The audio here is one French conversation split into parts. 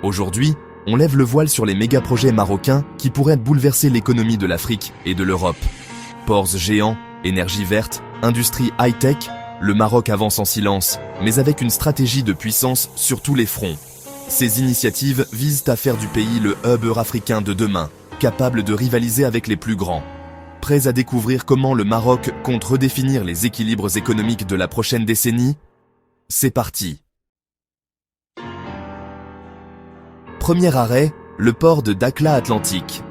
Aujourd'hui, on lève le voile sur les méga-projets marocains qui pourraient bouleverser l'économie de l'Afrique et de l'Europe. Ports géants, énergie verte, industrie high-tech, le Maroc avance en silence, mais avec une stratégie de puissance sur tous les fronts. Ces initiatives visent à faire du pays le hub africain de demain, capable de rivaliser avec les plus grands. Prêts à découvrir comment le Maroc compte redéfinir les équilibres économiques de la prochaine décennie? C'est parti! Premier arrêt, le port de Dakhla Atlantique.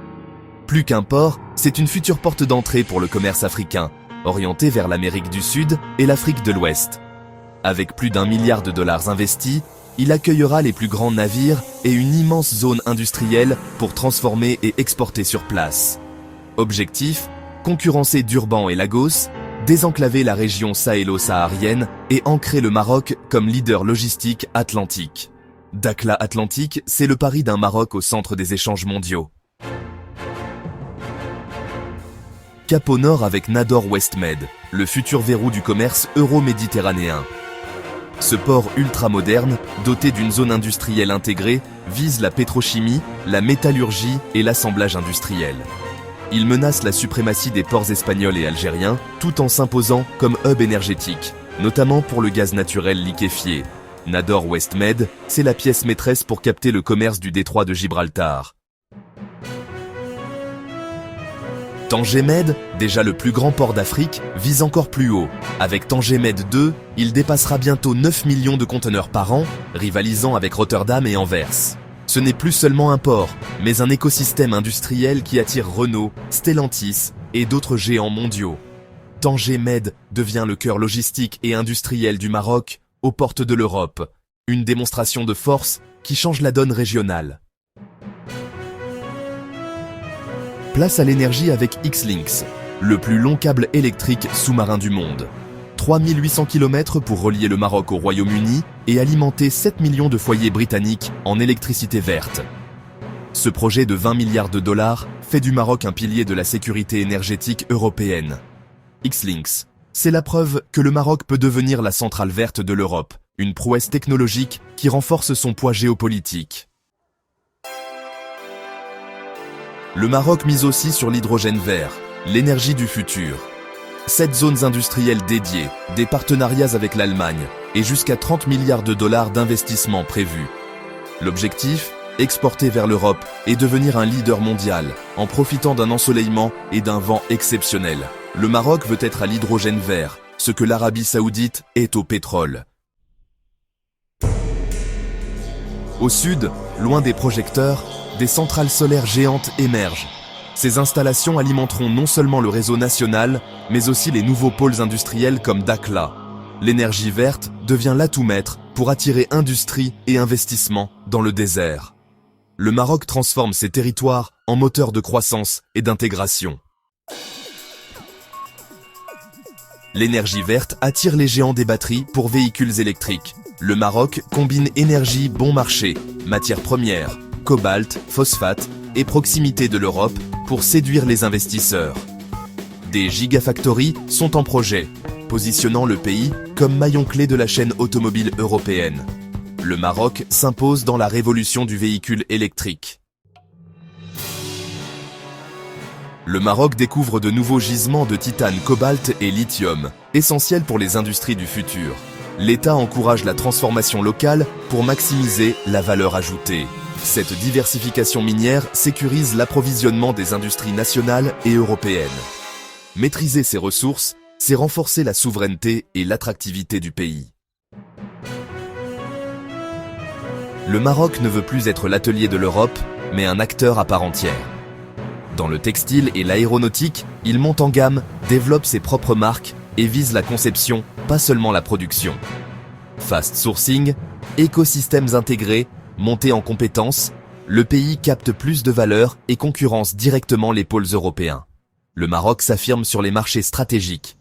Plus qu'un port, c'est une future porte d'entrée pour le commerce africain, orienté vers l'Amérique du Sud et l'Afrique de l'Ouest. Avec plus d'1 milliard de dollars investis, il accueillera les plus grands navires et une immense zone industrielle pour transformer et exporter sur place. Objectif, concurrencer Durban et Lagos, désenclaver la région sahélo-saharienne et ancrer le Maroc comme leader logistique atlantique. Dakhla Atlantique, c'est le pari d'un Maroc au centre des échanges mondiaux. Cap au nord avec Nador Westmed, le futur verrou du commerce euro-méditerranéen. Ce port ultra-moderne, doté d'une zone industrielle intégrée, vise la pétrochimie, la métallurgie et l'assemblage industriel. Il menace la suprématie des ports espagnols et algériens, tout en s'imposant comme hub énergétique, notamment pour le gaz naturel liquéfié. Nador Westmed, c'est la pièce maîtresse pour capter le commerce du détroit de Gibraltar. Tanger Med, déjà le plus grand port d'Afrique, vise encore plus haut. Avec Tanger Med 2, il dépassera bientôt 9 millions de conteneurs par an, rivalisant avec Rotterdam et Anvers. Ce n'est plus seulement un port, mais un écosystème industriel qui attire Renault, Stellantis et d'autres géants mondiaux. Tanger Med devient le cœur logistique et industriel du Maroc, aux portes de l'Europe. Une démonstration de force qui change la donne régionale. Place à l'énergie avec X-Links, le plus long câble électrique sous-marin du monde. 3800 km pour relier le Maroc au Royaume-Uni et alimenter 7 millions de foyers britanniques en électricité verte. Ce projet de 20 milliards de dollars fait du Maroc un pilier de la sécurité énergétique européenne. X-Links, c'est la preuve que le Maroc peut devenir la centrale verte de l'Europe, une prouesse technologique qui renforce son poids géopolitique. Le Maroc mise aussi sur l'hydrogène vert, l'énergie du futur. 7 zones industrielles dédiées, des partenariats avec l'Allemagne et jusqu'à 30 milliards de dollars d'investissements prévus. L'objectif, exporter vers l'Europe et devenir un leader mondial en profitant d'un ensoleillement et d'un vent exceptionnel. Le Maroc veut être à l'hydrogène vert, ce que l'Arabie Saoudite est au pétrole. Au sud, loin des projecteurs, des centrales solaires géantes émergent. Ces installations alimenteront non seulement le réseau national, mais aussi les nouveaux pôles industriels comme Dakhla. L'énergie verte devient l'atout maître pour attirer industrie et investissement dans le désert. Le Maroc transforme ses territoires en moteur de croissance et d'intégration. L'énergie verte attire les géants des batteries pour véhicules électriques. Le Maroc combine énergie bon marché, matières premières, cobalt, phosphate et proximité de l'Europe pour séduire les investisseurs. Des gigafactories sont en projet, positionnant le pays comme maillon clé de la chaîne automobile européenne. Le Maroc s'impose dans la révolution du véhicule électrique. Le Maroc découvre de nouveaux gisements de titane, cobalt et lithium, essentiels pour les industries du futur. L'État encourage la transformation locale pour maximiser la valeur ajoutée. Cette diversification minière sécurise l'approvisionnement des industries nationales et européennes. Maîtriser ces ressources, c'est renforcer la souveraineté et l'attractivité du pays. Le Maroc ne veut plus être l'atelier de l'Europe, mais un acteur à part entière. Dans le textile et l'aéronautique, il monte en gamme, développe ses propres marques et vise la conception, pas seulement la production. Fast sourcing, écosystèmes intégrés, montée en compétences, le pays capte plus de valeur et concurrence directement les pôles européens. Le Maroc s'affirme sur les marchés stratégiques.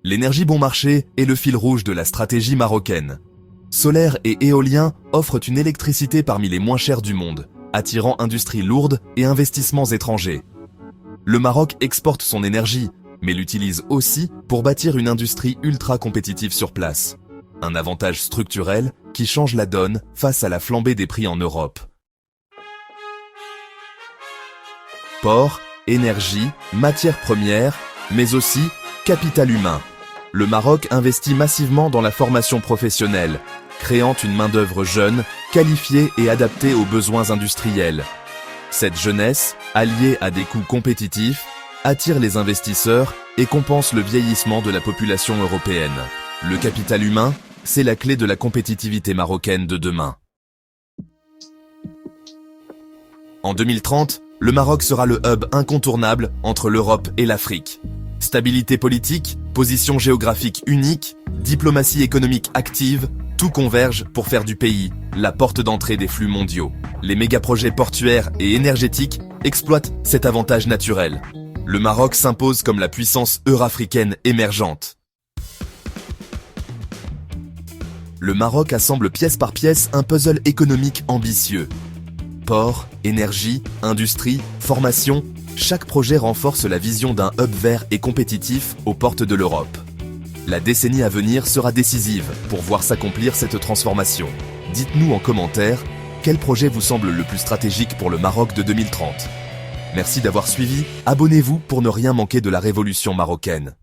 L'énergie bon marché est le fil rouge de la stratégie marocaine. Solaire et éolien offrent une électricité parmi les moins chères du monde, attirant industries lourdes et investissements étrangers. Le Maroc exporte son énergie, mais l'utilise aussi pour bâtir une industrie ultra compétitive sur place. Un avantage structurel qui change la donne face à la flambée des prix en Europe. Port, énergie, matières premières, mais aussi capital humain. Le Maroc investit massivement dans la formation professionnelle, créant une main-d'œuvre jeune, qualifiée et adaptée aux besoins industriels. Cette jeunesse, alliée à des coûts compétitifs, attire les investisseurs et compense le vieillissement de la population européenne. Le capital humain, c'est la clé de la compétitivité marocaine de demain. En 2030, le Maroc sera le hub incontournable entre l'Europe et l'Afrique. Stabilité politique, position géographique unique, diplomatie économique active, tout converge pour faire du pays la porte d'entrée des flux mondiaux. Les mégaprojets portuaires et énergétiques exploitent cet avantage naturel. Le Maroc s'impose comme la puissance eurafricaine émergente. Le Maroc assemble pièce par pièce un puzzle économique ambitieux. Port, énergie, industrie, formation, chaque projet renforce la vision d'un hub vert et compétitif aux portes de l'Europe. La décennie à venir sera décisive pour voir s'accomplir cette transformation. Dites-nous en commentaire quel projet vous semble le plus stratégique pour le Maroc de 2030. Merci d'avoir suivi, abonnez-vous pour ne rien manquer de la révolution marocaine.